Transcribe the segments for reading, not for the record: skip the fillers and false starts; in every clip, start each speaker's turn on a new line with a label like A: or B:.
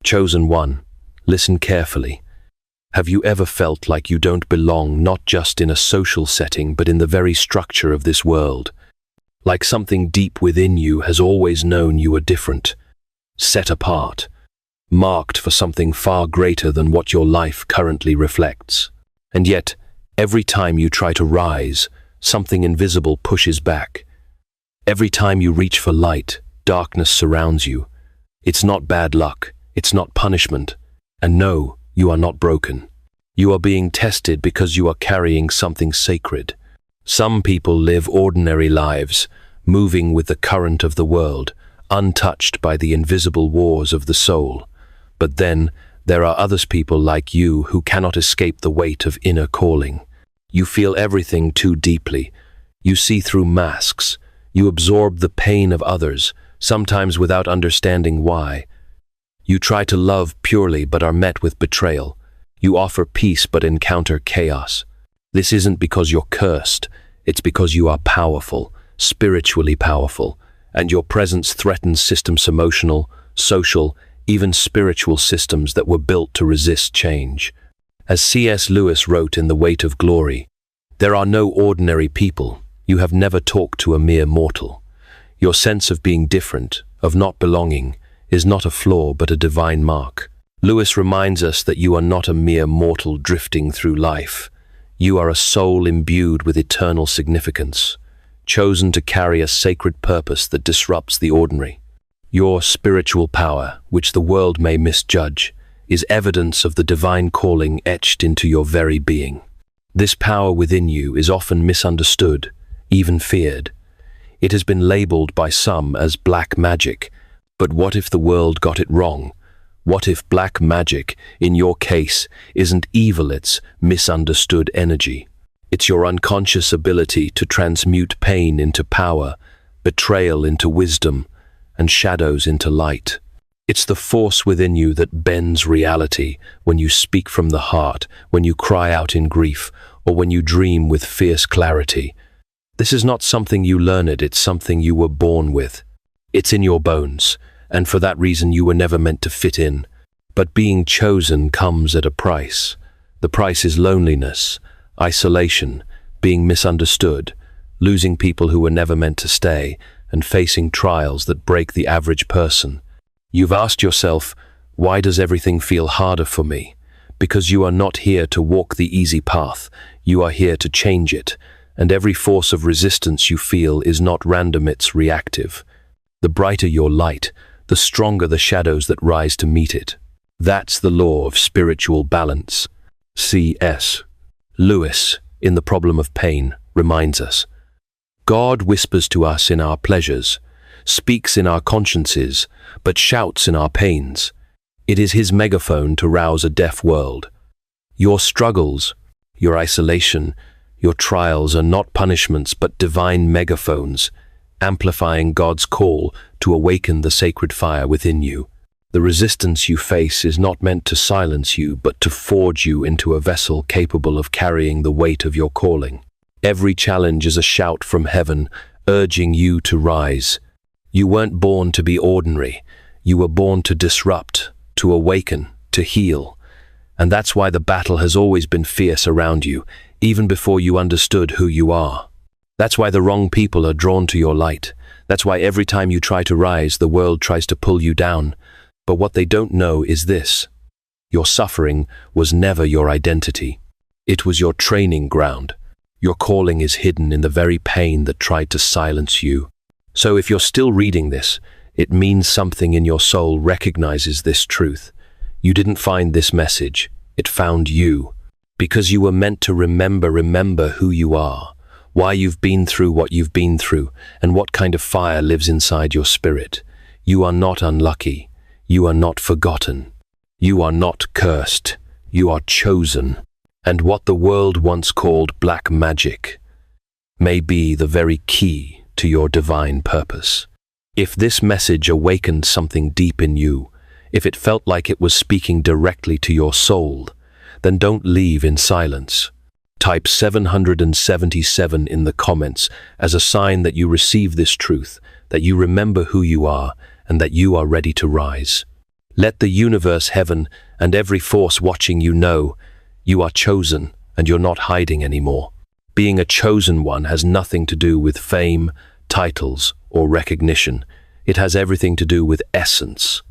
A: Chosen one, listen carefully. Have you ever felt like you don't belong not just in a social setting but in the very structure of this world? Like something deep within you has always known you are different, set apart, marked for something far greater than what your life currently reflects. And yet, every time you try to rise, something invisible pushes back. Every time you reach for light, darkness surrounds you. It's not bad luck, it's not punishment. And no, you are not broken. You are being tested because you are carrying something sacred. Some people live ordinary lives, moving with the current of the world, untouched by the invisible wars of the soul. But then, there are others people like you who cannot escape the weight of inner calling. You feel everything too deeply. You see through masks. You absorb the pain of others, sometimes without understanding why. You try to love purely but are met with betrayal. You offer peace but encounter chaos. This isn't because you're cursed. It's because you are powerful, spiritually powerful, and your presence threatens systems, emotional, social, even spiritual systems that were built to resist change. As C.S. Lewis wrote in The Weight of Glory, "There are no ordinary people. You have never talked to a mere mortal. Your sense of being different, of not belonging, is not a flaw but a divine mark." Lewis reminds us that you are not a mere mortal drifting through life. You are a soul imbued with eternal significance, chosen to carry a sacred purpose that disrupts the ordinary. Your spiritual power, which the world may misjudge, is evidence of the divine calling etched into your very being. This power within you is often misunderstood, even feared. It has been labeled by some as black magic, but what if the world got it wrong? What if black magic, in your case, isn't evil, it's misunderstood energy? It's your unconscious ability to transmute pain into power, betrayal into wisdom, and shadows into light. It's the force within you that bends reality when you speak from the heart, when you cry out in grief, or when you dream with fierce clarity. This is not something you learned, it's something you were born with. It's in your bones, and for that reason you were never meant to fit in. But being chosen comes at a price. The price is loneliness, isolation, being misunderstood, losing people who were never meant to stay, and facing trials that break the average person. You've asked yourself, why does everything feel harder for me? Because you are not here to walk the easy path, you are here to change it, and every force of resistance you feel is not random, it's reactive. The brighter your light, the stronger the shadows that rise to meet it. That's the law of spiritual balance. C.S. Lewis, in The Problem of Pain, reminds us, God whispers to us in our pleasures, speaks in our consciences, but shouts in our pains. It is his megaphone to rouse a deaf world. Your struggles, your isolation, your trials are not punishments but divine megaphones, amplifying God's call to awaken the sacred fire within you. The resistance you face is not meant to silence you but to forge you into a vessel capable of carrying the weight of your calling. Every challenge is a shout from heaven, urging you to rise. You weren't born to be ordinary. You were born to disrupt, to awaken, to heal. And that's why the battle has always been fierce around you, even before you understood who you are. That's why the wrong people are drawn to your light. That's why every time you try to rise, the world tries to pull you down. But what they don't know is this: your suffering was never your identity. It was your training ground. Your calling is hidden in the very pain that tried to silence you. So if you're still reading this, it means something in your soul recognizes this truth. You didn't find this message, it found you. Because you were meant to remember who you are, why you've been through what you've been through, and what kind of fire lives inside your spirit. You are not unlucky. You are not forgotten. You are not cursed. You are chosen. And what the world once called black magic may be the very key to your divine purpose. If this message awakened something deep in you, if it felt like it was speaking directly to your soul, then don't leave in silence. Type 777 in the comments as a sign that you receive this truth, that you remember who you are, and that you are ready to rise. Let the universe, heaven, and every force watching you know you are chosen and you're not hiding anymore. Being a chosen one has nothing to do with fame, titles, or recognition. It has everything to do with essence.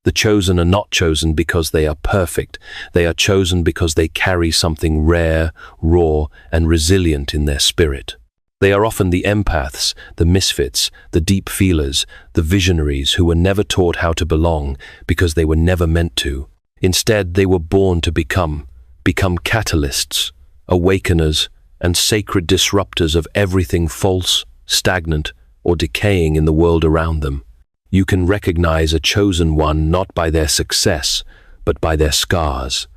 A: The chosen are not chosen because they are perfect. They are chosen because they carry something rare, raw, and resilient in their spirit. They are often the empaths, the misfits, the deep feelers, the visionaries who were never taught how to belong because they were never meant to. Instead, they were born to become catalysts, awakeners, and sacred disruptors of everything false, stagnant, or decaying in the world around them. You can recognize a chosen one not by their success, but by their scars.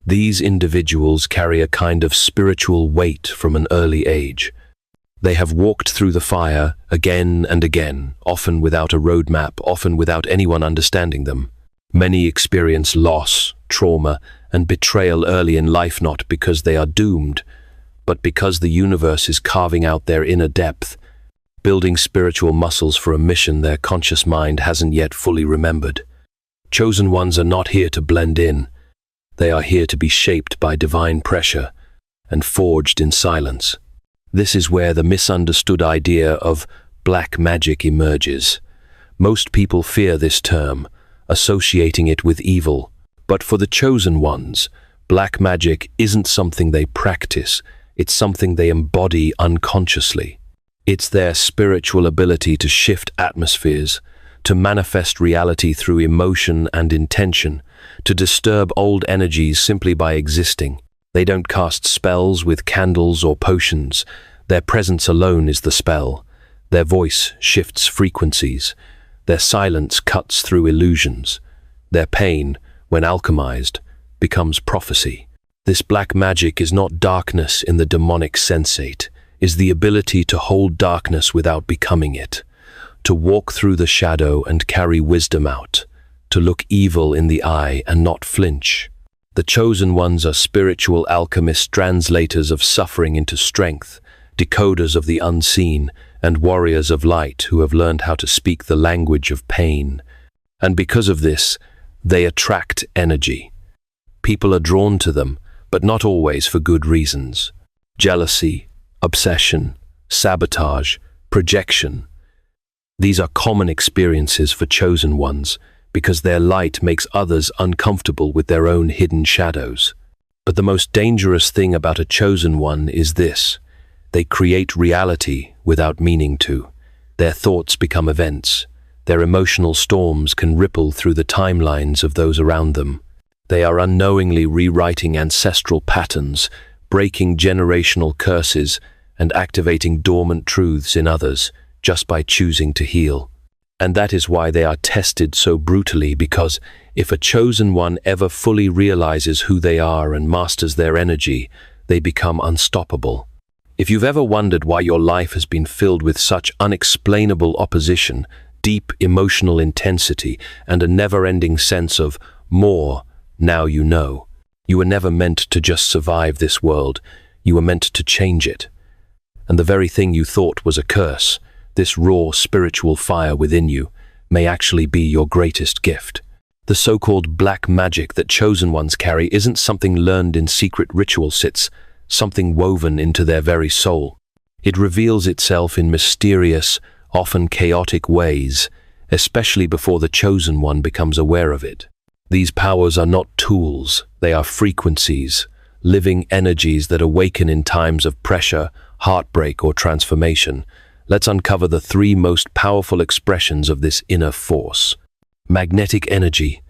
A: These individuals carry a kind of spiritual weight from an early age. They have walked through the fire again and again, often without a roadmap, often without anyone understanding them. Many experience loss, trauma, and betrayal early in life, not because they are doomed, but because the universe is carving out their inner depth, building spiritual muscles for a mission their conscious mind hasn't yet fully remembered. Chosen ones are not here to blend in. They are here to be shaped by divine pressure and forged in silence. This is where the misunderstood idea of black magic emerges. Most people fear this term, associating it with evil. But for the chosen ones, black magic isn't something they practice, it's something they embody unconsciously. It's their spiritual ability to shift atmospheres, to manifest reality through emotion and intention, to disturb old energies simply by existing. They don't cast spells with candles or potions. Their presence alone is the spell. Their voice shifts frequencies. Their silence cuts through illusions. Their pain, when alchemized, becomes prophecy. This black magic is not darkness in the demonic sensate, is the ability to hold darkness without becoming it, to walk through the shadow and carry wisdom out, to look evil in the eye and not flinch. The chosen ones are spiritual alchemists, translators of suffering into strength, decoders of the unseen, and warriors of light who have learned how to speak the language of pain. And because of this, they attract energy. People are drawn to them, but not always for good reasons. Jealousy, obsession, sabotage, projection. These are common experiences for chosen ones because their light makes others uncomfortable with their own hidden shadows. But the most dangerous thing about a chosen one is this: they create reality without meaning to. Their thoughts become events. Their emotional storms can ripple through the timelines of those around them. They are unknowingly rewriting ancestral patterns, breaking generational curses, and activating dormant truths in others just by choosing to heal. And that is why they are tested so brutally, because if a chosen one ever fully realizes who they are and masters their energy, they become unstoppable. If you've ever wondered why your life has been filled with such unexplainable opposition, deep emotional intensity, and a never-ending sense of more, now you know. You were never meant to just survive this world. You were meant to change it. And the very thing you thought was a curse, this raw spiritual fire within you, may actually be your greatest gift. The so-called black magic that chosen ones carry isn't something learned in secret ritual sits, something woven into their very soul. It reveals itself in mysterious, often chaotic ways, especially before the chosen one becomes aware of it. These powers are not tools, they are frequencies, living energies that awaken in times of pressure, heartbreak, or transformation. Let's uncover the three most powerful expressions of this inner force. Magnetic energy.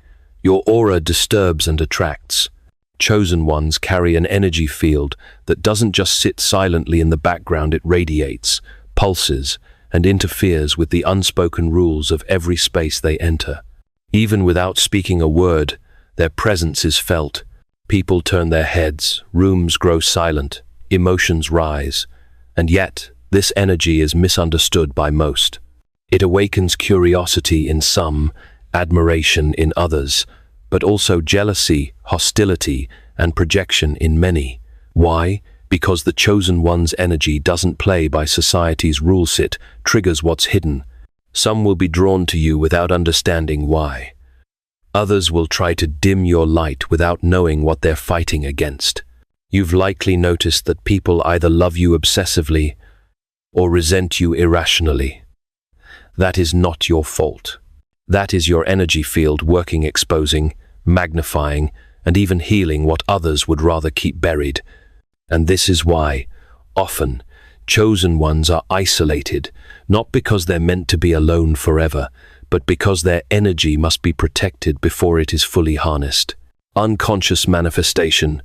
A: Your aura disturbs and attracts. Chosen ones carry an energy field that doesn't just sit silently in the background, it radiates, pulses, and interferes with the unspoken rules of every space they enter. Even without speaking a word, their presence is felt. People turn their heads, rooms grow silent, emotions rise, and yet this energy is misunderstood by most. It awakens curiosity in some, admiration in others, but also jealousy, hostility, and projection in many. Why? Because the chosen one's energy doesn't play by society's rule set, triggers what's hidden. Some will be drawn to you without understanding why. Others will try to dim your light without knowing what they're fighting against. You've likely noticed that people either love you obsessively or resent you irrationally. That is not your fault. That is your energy field working, exposing, magnifying, and even healing what others would rather keep buried. And this is why, often, chosen ones are isolated, not because they're meant to be alone forever, but because their energy must be protected before it is fully harnessed. Unconscious manifestation.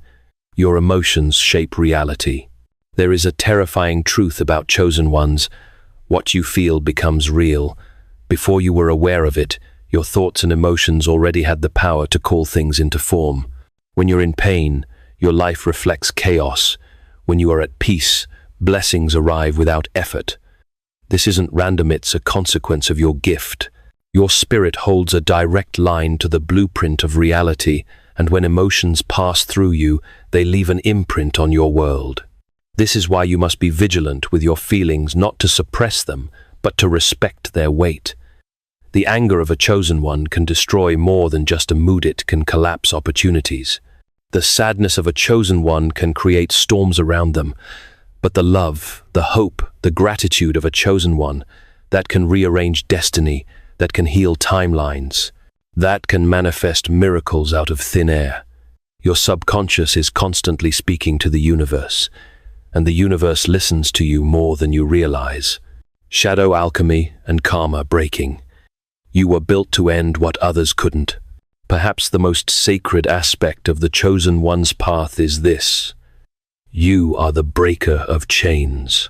A: Your emotions shape reality. There is a terrifying truth about chosen ones. What you feel becomes real. Before you were aware of it, your thoughts and emotions already had the power to call things into form. When you're in pain, your life reflects chaos. When you are at peace, blessings arrive without effort. This isn't random, it's a consequence of your gift. Your spirit holds a direct line to the blueprint of reality, and when emotions pass through you, they leave an imprint on your world. This is why you must be vigilant with your feelings, not to suppress them, but to respect their weight. The anger of a chosen one can destroy more than just a mood, it can collapse opportunities. The sadness of a chosen one can create storms around them, but the love, the hope, the gratitude of a chosen one, that can rearrange destiny, that can heal timelines, that can manifest miracles out of thin air. Your subconscious is constantly speaking to the universe, and the universe listens to you more than you realize. Shadow alchemy and karma breaking. You were built to end what others couldn't. Perhaps the most sacred aspect of the chosen one's path is this: you are the breaker of chains.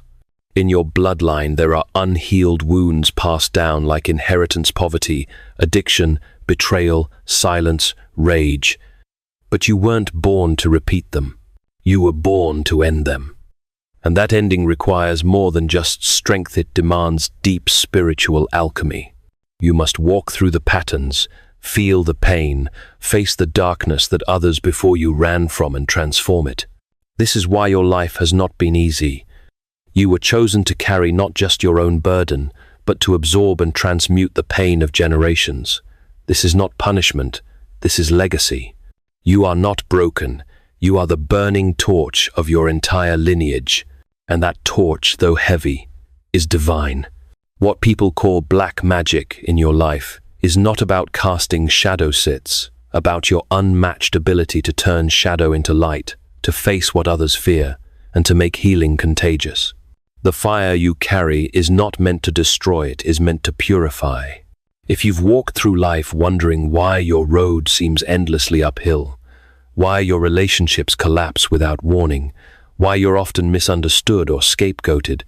A: In your bloodline, there are unhealed wounds passed down like inheritance, poverty, addiction, betrayal, silence, rage. But you weren't born to repeat them. You were born to end them. And that ending requires more than just strength, it demands deep spiritual alchemy. You must walk through the patterns, feel the pain, face the darkness that others before you ran from, and transform it. This is why your life has not been easy. You were chosen to carry not just your own burden, but to absorb and transmute the pain of generations. This is not punishment, this is legacy. You are not broken, you are the burning torch of your entire lineage, and that torch, though heavy, is divine. What people call black magic in your life is not about casting shadow sits, about your unmatched ability to turn shadow into light, to face what others fear, and to make healing contagious. The fire you carry is not meant to destroy, it is meant to purify. If you've walked through life wondering why your road seems endlessly uphill, why your relationships collapse without warning, why you're often misunderstood or scapegoated,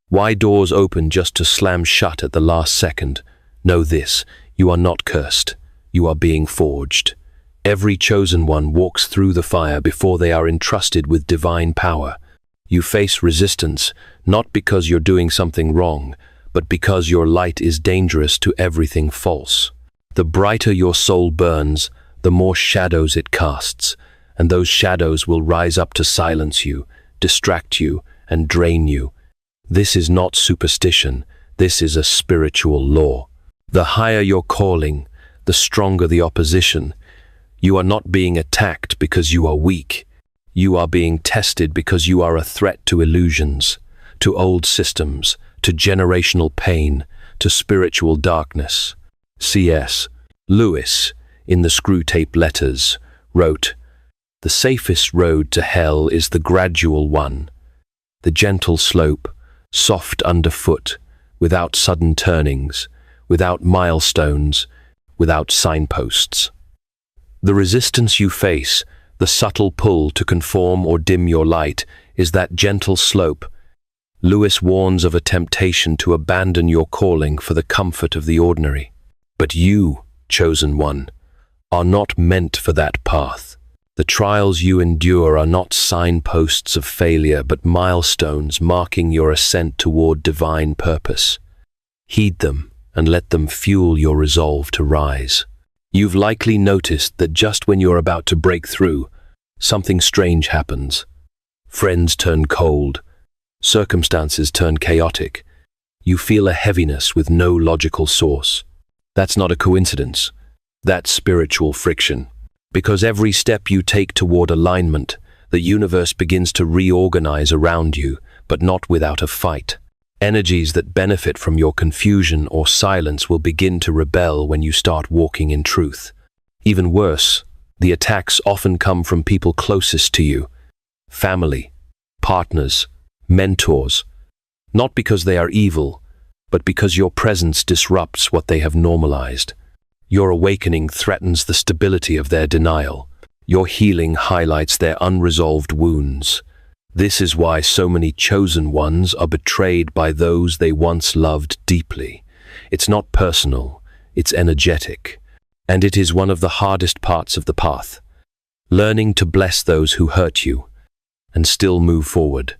A: why doors open just to slam shut at the last second, know this: you are not cursed, you are being forged. Every chosen one walks through the fire before they are entrusted with divine power. You face resistance, not because you're doing something wrong, but because your light is dangerous to everything false. The brighter your soul burns, the more shadows it casts, and those shadows will rise up to silence you, distract you, and drain you. This is not superstition, this is a spiritual law. The higher your calling, the stronger the opposition. You are not being attacked because you are weak. You are being tested because you are a threat to illusions, to old systems, to generational pain, to spiritual darkness. C.S. Lewis, in the Screwtape Letters, wrote, "The safest road to hell is the gradual one, the gentle slope, soft underfoot, without sudden turnings, without milestones, without signposts. The resistance you face, the subtle pull to conform or dim your light, is that gentle slope." Lewis warns of a temptation to abandon your calling for the comfort of the ordinary. But you, chosen one, are not meant for that path. The trials you endure are not signposts of failure, but milestones marking your ascent toward divine purpose. Heed them and let them fuel your resolve to rise. You've likely noticed that just when you're about to break through, something strange happens. Friends turn cold, circumstances turn chaotic. You feel a heaviness with no logical source. That's not a coincidence. That's spiritual friction. Because every step you take toward alignment, the universe begins to reorganize around you, but not without a fight. Energies that benefit from your confusion or silence will begin to rebel when you start walking in truth. Even worse, the attacks often come from people closest to you: family, partners, mentors. Not because they are evil, but because your presence disrupts what they have normalized. Your awakening threatens the stability of their denial. Your healing highlights their unresolved wounds. This is why so many chosen ones are betrayed by those they once loved deeply. It's not personal, it's energetic. And it is one of the hardest parts of the path. Learning to bless those who hurt you and still move forward.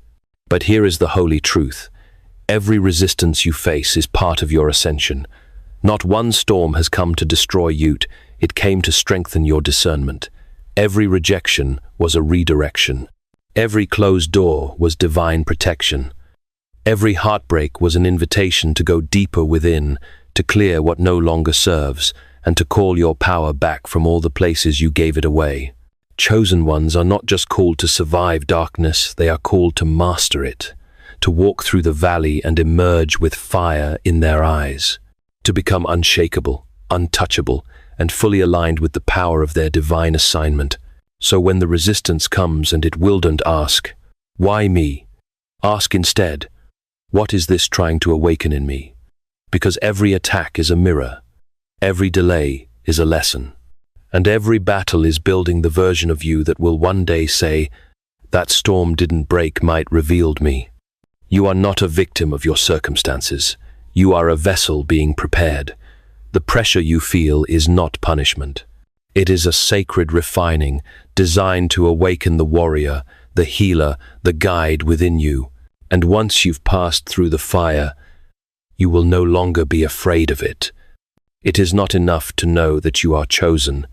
A: But here is the holy truth. Every resistance you face is part of your ascension. Not one storm has come to destroy you, it came to strengthen your discernment. Every rejection was a redirection. Every closed door was divine protection. Every heartbreak was an invitation to go deeper within, to clear what no longer serves, and to call your power back from all the places you gave it away. Chosen ones are not just called to survive darkness, they are called to master it, to walk through the valley and emerge with fire in their eyes, to become unshakable, untouchable, and fully aligned with the power of their divine assignment. So when the resistance comes and it will don't ask, "Why me?" Ask instead, "What is this trying to awaken in me?" Because every attack is a mirror, every delay is a lesson, and every battle is building the version of you that will one day say, "That storm didn't break, might revealed me." You are not a victim of your circumstances. You are a vessel being prepared. The pressure you feel is not punishment. It is a sacred refining designed to awaken the warrior, the healer, the guide within you. And once you've passed through the fire, you will no longer be afraid of it. It is not enough to know that you are chosen.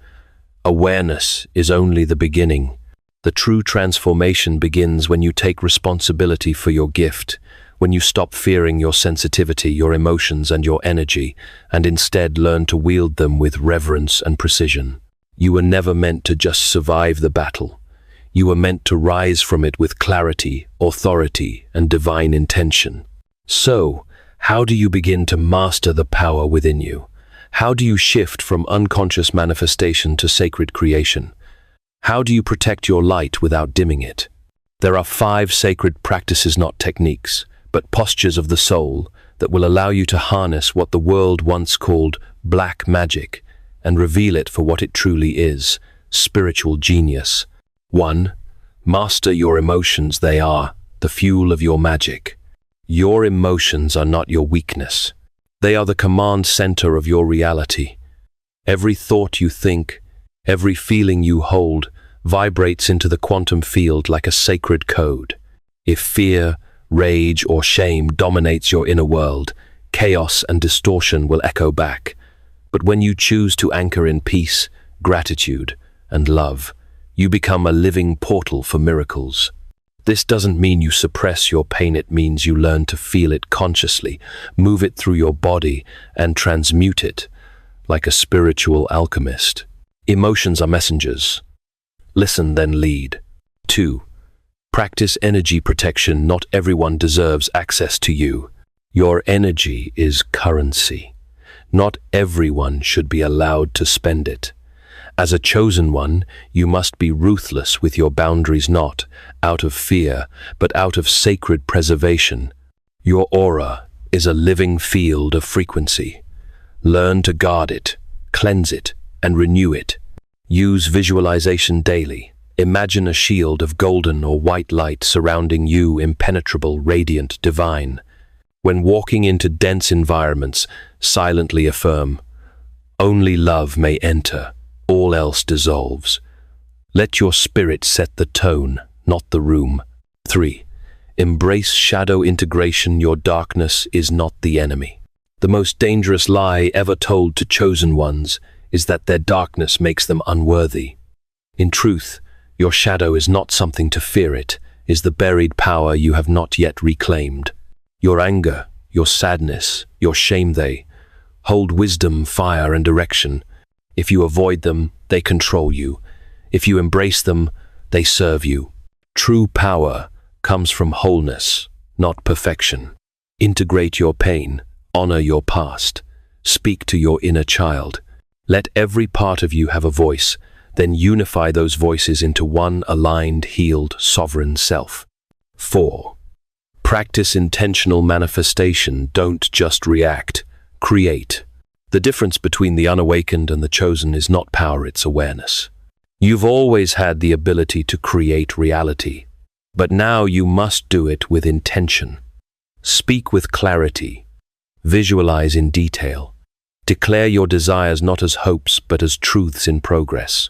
A: Awareness is only the beginning. The true transformation begins when you take responsibility for your gift, when you stop fearing your sensitivity, your emotions, and your energy, and instead learn to wield them with reverence and precision. You were never meant to just survive the battle. You were meant to rise from it with clarity, authority, and divine intention. So, how do you begin to master the power within you? How do you shift from unconscious manifestation to sacred creation? How do you protect your light without dimming it? There are 5 sacred practices, not techniques, but postures of the soul that will allow you to harness what the world once called black magic and reveal it for what it truly is, spiritual genius. 1. Master your emotions. They are the fuel of your magic. Your emotions are not your weakness. They are the command center of your reality. Every thought you think, every feeling you hold, vibrates into the quantum field like a sacred code. If fear, rage, or shame dominates your inner world, chaos and distortion will echo back. But when you choose to anchor in peace, gratitude, and love, you become a living portal for miracles. This doesn't mean you suppress your pain, it means you learn to feel it consciously, move it through your body, and transmute it, like a spiritual alchemist. Emotions are messengers. Listen, then lead. 2. Practice energy protection. Not everyone deserves access to you. Your energy is currency. Not everyone should be allowed to spend it. As a chosen one, you must be ruthless with your boundaries, not out of fear, but out of sacred preservation. Your aura is a living field of frequency. Learn to guard it, cleanse it, and renew it. Use visualization daily. Imagine a shield of golden or white light surrounding you, impenetrable, radiant, divine. When walking into dense environments, silently affirm, "Only love may enter, all else dissolves." Let your spirit set the tone, not the room. 3. Embrace shadow integration. Your darkness is not the enemy. The most dangerous lie ever told to chosen ones is that their darkness makes them unworthy. In truth, your shadow is not something to fear. It is the buried power you have not yet reclaimed. Your anger, your sadness, your shame, they hold wisdom, fire, and direction. If you avoid them, they control you. If you embrace them, they serve you. True power comes from wholeness, not perfection. Integrate your pain, honor your past, speak to your inner child. Let every part of you have a voice, then unify those voices into one aligned, healed, sovereign self. 4. Practice intentional manifestation. Don't just react, create. The difference between the unawakened and the chosen is not power, it's awareness. You've always had the ability to create reality, but now you must do it with intention. Speak with clarity. Visualize in detail. Declare your desires not as hopes, but as truths in progress.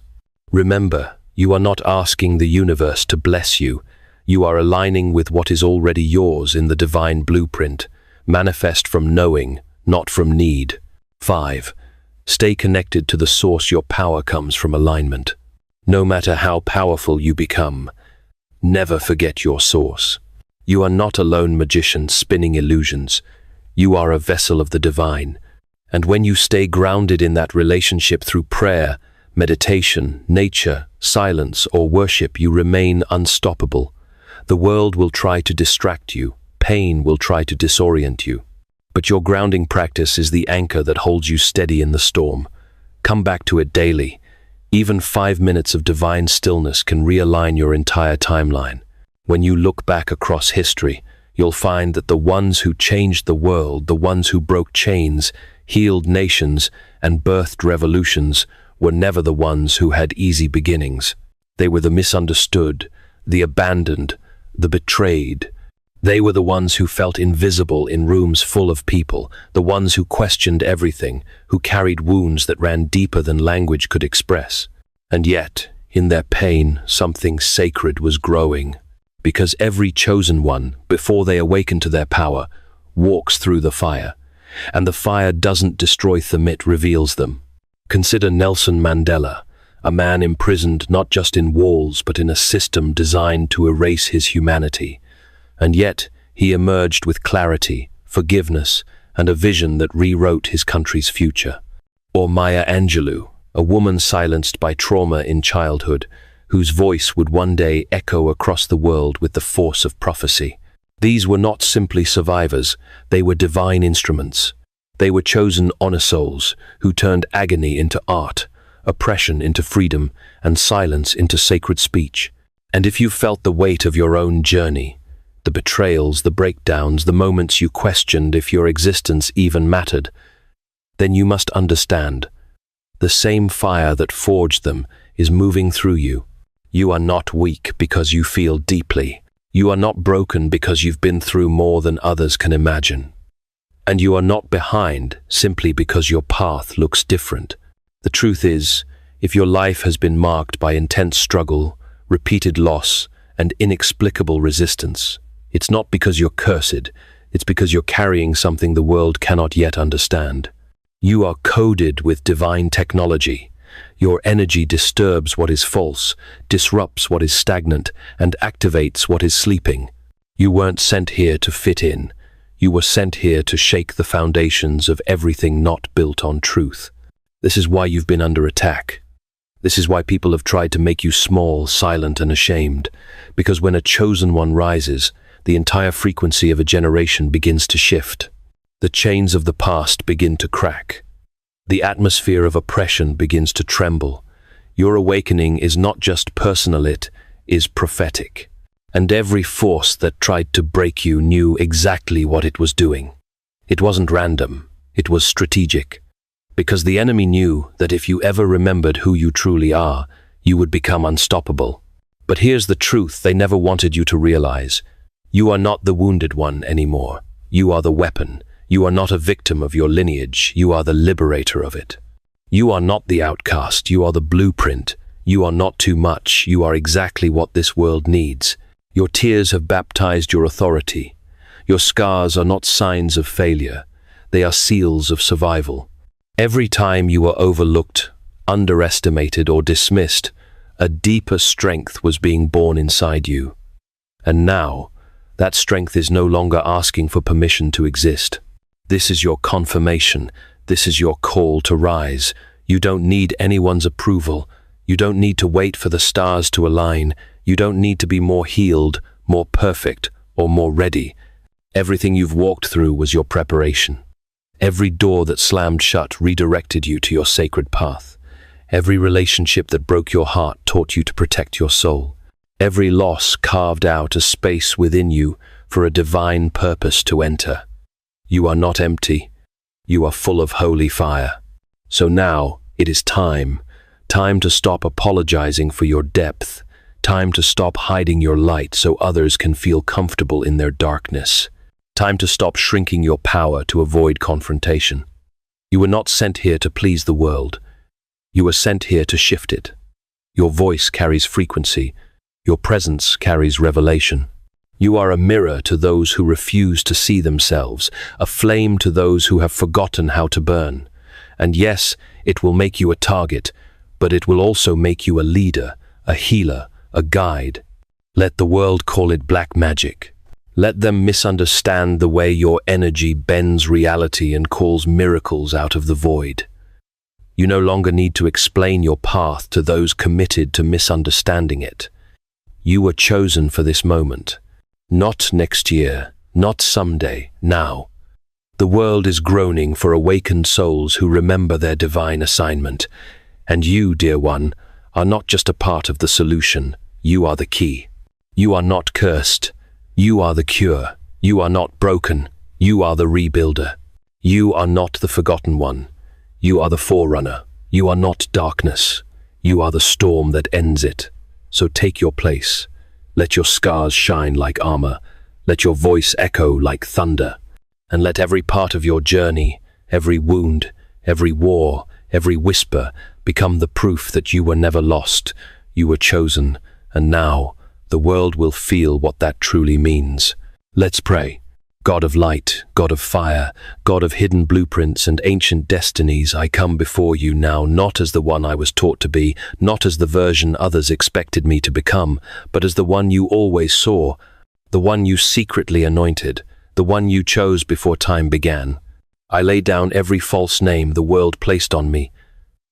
A: Remember, you are not asking the universe to bless you. You are aligning with what is already yours in the divine blueprint. Manifest from knowing, not from need. 5. Stay connected to the source. Your power comes from alignment. No matter how powerful you become, never forget your source. You are not a lone magician spinning illusions. You are a vessel of the divine. And when you stay grounded in that relationship through prayer, meditation, nature, silence, or worship, you remain unstoppable. The world will try to distract you. Pain will try to disorient you. But your grounding practice is the anchor that holds you steady in the storm. Come back to it daily. Even 5 minutes of divine stillness can realign your entire timeline. When you look back across history, you'll find that the ones who changed the world, the ones who broke chains, healed nations, and birthed revolutions, were never the ones who had easy beginnings. They were the misunderstood, the abandoned, the betrayed. They were the ones who felt invisible in rooms full of people, the ones who questioned everything, who carried wounds that ran deeper than language could express. And yet, in their pain, something sacred was growing, because every chosen one, before they awaken to their power, walks through the fire, and the fire doesn't destroy them, it reveals them. Consider Nelson Mandela, a man imprisoned not just in walls but in a system designed to erase his humanity. And yet, he emerged with clarity, forgiveness, and a vision that rewrote his country's future. Or Maya Angelou, a woman silenced by trauma in childhood, whose voice would one day echo across the world with the force of prophecy. These were not simply survivors, they were divine instruments. They were chosen honor souls who turned agony into art, oppression into freedom, and silence into sacred speech. And if you felt the weight of your own journey, the betrayals, the breakdowns, the moments you questioned if your existence even mattered, then you must understand, the same fire that forged them is moving through you. You are not weak because you feel deeply. You are not broken because you've been through more than others can imagine. And you are not behind simply because your path looks different. The truth is, if your life has been marked by intense struggle, repeated loss, and inexplicable resistance, it's not because you're cursed, it's because you're carrying something the world cannot yet understand. You are coded with divine technology. Your energy disturbs what is false, disrupts what is stagnant, and activates what is sleeping. You weren't sent here to fit in. You were sent here to shake the foundations of everything not built on truth. This is why you've been under attack. This is why people have tried to make you small, silent, and ashamed. Because when a chosen one rises, the entire frequency of a generation begins to shift. The chains of the past begin to crack. The atmosphere of oppression begins to tremble. Your awakening is not just personal, it is prophetic. And every force that tried to break you knew exactly what it was doing. It wasn't random, it was strategic. Because the enemy knew that if you ever remembered who you truly are, you would become unstoppable. But here's the truth they never wanted you to realize. You are not the wounded one anymore. You are the weapon. You are not a victim of your lineage. You are the liberator of it. You are not the outcast. You are the blueprint. You are not too much. You are exactly what this world needs. Your tears have baptized your authority. Your scars are not signs of failure. They are seals of survival. Every time you were overlooked, underestimated, or dismissed, a deeper strength was being born inside you. And now, that strength is no longer asking for permission to exist. This is your confirmation. This is your call to rise. You don't need anyone's approval. You don't need to wait for the stars to align. You don't need to be more healed, more perfect, or more ready. Everything you've walked through was your preparation. Every door that slammed shut redirected you to your sacred path. Every relationship that broke your heart taught you to protect your soul. Every loss carved out a space within you for a divine purpose to enter. You are not empty. You are full of holy fire. So now it is time to stop apologizing for your depth, time to stop hiding your light so others can feel comfortable in their darkness, time to stop shrinking your power to avoid confrontation. You were not sent here to please the world. You were sent here to shift it. Your voice carries frequency. Your presence carries revelation. You are a mirror to those who refuse to see themselves, a flame to those who have forgotten how to burn. And yes, it will make you a target, but it will also make you a leader, a healer, a guide. Let the world call it black magic. Let them misunderstand the way your energy bends reality and calls miracles out of the void. You no longer need to explain your path to those committed to misunderstanding it. You were chosen for this moment. Not next year, not someday, now. The world is groaning for awakened souls who remember their divine assignment. And you, dear one, are not just a part of the solution. You are the key. You are not cursed. You are the cure. You are not broken. You are the rebuilder. You are not the forgotten one. You are the forerunner. You are not darkness. You are the storm that ends it. So take your place. Let your scars shine like armor. Let your voice echo like thunder. And let every part of your journey, every wound, every war, every whisper become the proof that you were never lost. You were chosen, and now the world will feel what that truly means. Let's pray. God of light, God of fire, God of hidden blueprints and ancient destinies, I come before you now not as the one I was taught to be, not as the version others expected me to become, but as the one you always saw, the one you secretly anointed, the one you chose before time began. I lay down every false name the world placed on me.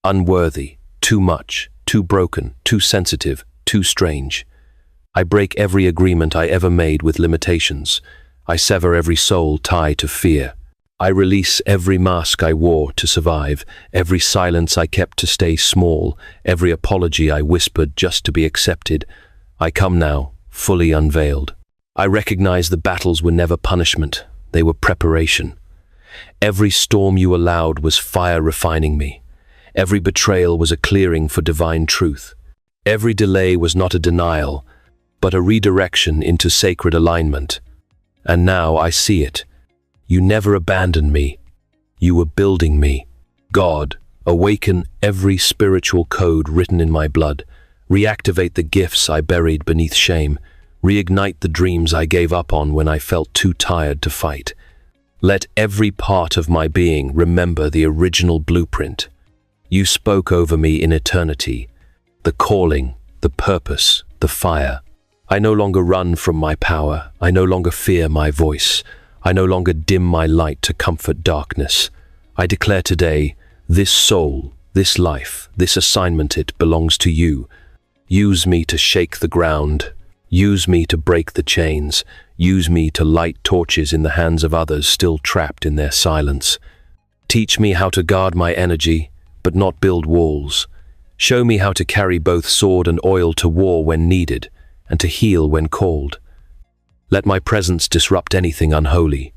A: Unworthy, too much, too broken, too sensitive, too strange. I break every agreement I ever made with limitations. I sever every soul tie to fear. I release every mask I wore to survive, every silence I kept to stay small, every apology I whispered just to be accepted. I come now, fully unveiled. I recognize the battles were never punishment, they were preparation. Every storm you allowed was fire refining me. Every betrayal was a clearing for divine truth. Every delay was not a denial, but a redirection into sacred alignment. And now I see it. You never abandoned me. You were building me. God, awaken every spiritual code written in my blood. Reactivate the gifts I buried beneath shame. Reignite the dreams I gave up on when I felt too tired to fight. Let every part of my being remember the original blueprint. You spoke over me in eternity. The calling, the purpose, the fire. I no longer run from my power. I no longer fear my voice. I no longer dim my light to comfort darkness. I declare today, this soul, this life, this assignment, it belongs to you. Use me to shake the ground. Use me to break the chains. Use me to light torches in the hands of others still trapped in their silence. Teach me how to guard my energy, but not build walls. Show me how to carry both sword and oil to war when needed, and to heal when called. Let my presence disrupt anything unholy.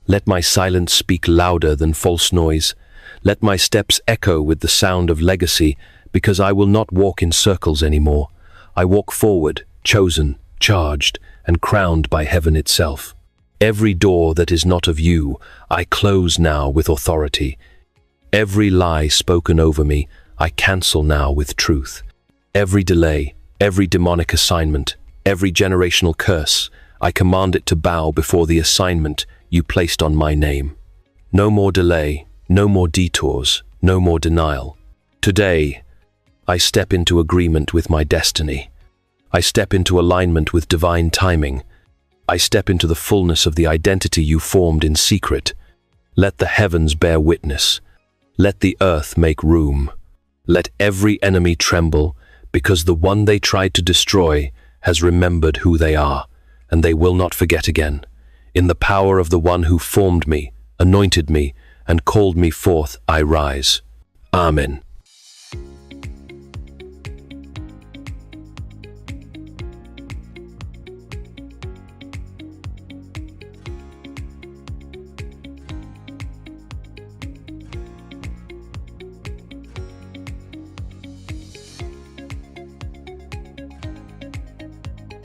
A: Let my silence speak louder than false noise. Let my steps echo with the sound of legacy, because I will not walk in circles anymore. I walk forward, chosen, charged, and crowned by heaven itself. Every door that is not of you, I close now with authority. Every lie spoken over me, I cancel now with truth. Every delay, every demonic assignment, every generational curse, I command it to bow before the assignment you placed on my name. No more delay, no more detours, no more denial. Today, I step into agreement with my destiny. I step into alignment with divine timing. I step into the fullness of the identity you formed in secret. Let the heavens bear witness. Let the earth make room. Let every enemy tremble, because the one they tried to destroy has remembered who they are, and they will not forget again. In the power of the one who formed me, anointed me, and called me forth, I rise. Amen.